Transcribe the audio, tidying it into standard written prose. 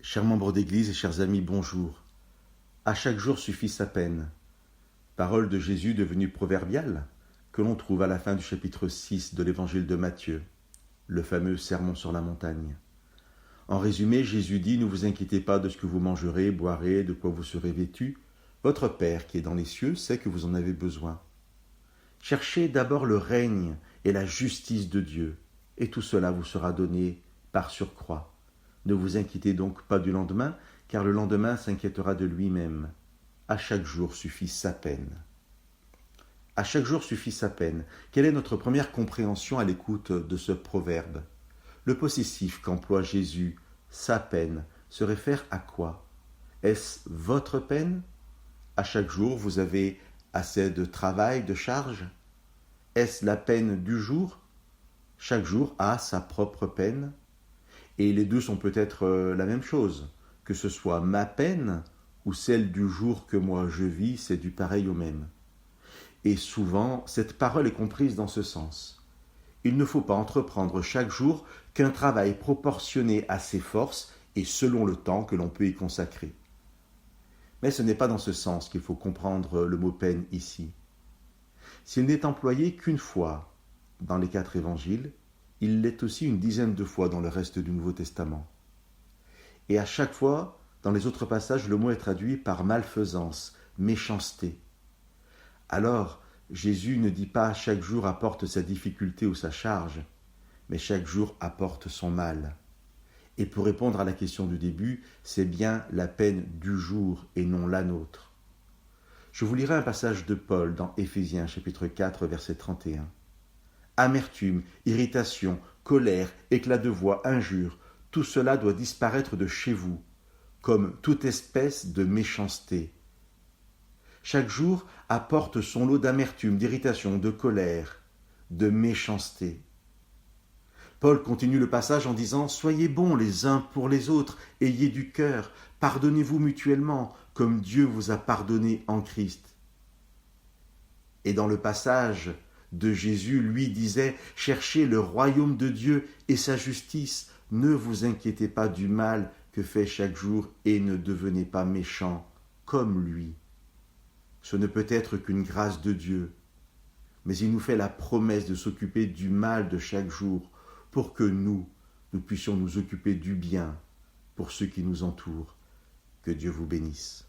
Chers membres d'Église et chers amis, bonjour. À chaque jour suffit sa peine. Parole de Jésus devenue proverbiale, que l'on trouve à la fin du chapitre 6 de l'Évangile de Matthieu, le fameux Sermon sur la montagne. En résumé, Jésus dit « Ne vous inquiétez pas de ce que vous mangerez, boirez, de quoi vous serez vêtus. Votre Père qui est dans les cieux sait que vous en avez besoin. Cherchez d'abord le règne et la justice de Dieu, et tout cela vous sera donné par surcroît. Ne vous inquiétez donc pas du lendemain, car le lendemain s'inquiétera de lui-même. À chaque jour suffit sa peine. » À chaque jour suffit sa peine. Quelle est notre première compréhension à l'écoute de ce proverbe ? Le possessif qu'emploie Jésus, sa peine, se réfère à quoi ? Est-ce votre peine ? À chaque jour, vous avez assez de travail, de charge ? Est-ce la peine du jour ? Chaque jour a sa propre peine. Et les deux sont peut-être la même chose. Que ce soit ma peine ou celle du jour que moi je vis, c'est du pareil au même. Et souvent, cette parole est comprise dans ce sens. Il ne faut pas entreprendre chaque jour qu'un travail proportionné à ses forces et selon le temps que l'on peut y consacrer. Mais ce n'est pas dans ce sens qu'il faut comprendre le mot peine ici. S'il n'est employé qu'une fois dans les 4 évangiles, il l'est aussi une dizaine de fois dans le reste du Nouveau Testament. Et à chaque fois, dans les autres passages, le mot est traduit par malfaisance, méchanceté. Alors, Jésus ne dit pas « chaque jour apporte sa difficulté ou sa charge », mais chaque jour apporte son mal. Et pour répondre à la question du début, c'est bien la peine du jour et non la nôtre. Je vous lirai un passage de Paul dans Éphésiens chapitre 4, verset 31. Amertume, irritation, colère, éclat de voix, injure, tout cela doit disparaître de chez vous, comme toute espèce de méchanceté. Chaque jour apporte son lot d'amertume, d'irritation, de colère, de méchanceté. Paul continue le passage en disant « Soyez bons les uns pour les autres, ayez du cœur, pardonnez-vous mutuellement, comme Dieu vous a pardonné en Christ. » Et dans le passage de Jésus, lui disait « Cherchez le royaume de Dieu et sa justice, ne vous inquiétez pas du mal que fait chaque jour et ne devenez pas méchants comme lui. » Ce ne peut être qu'une grâce de Dieu, mais il nous fait la promesse de s'occuper du mal de chaque jour pour que nous puissions nous occuper du bien pour ceux qui nous entourent. Que Dieu vous bénisse.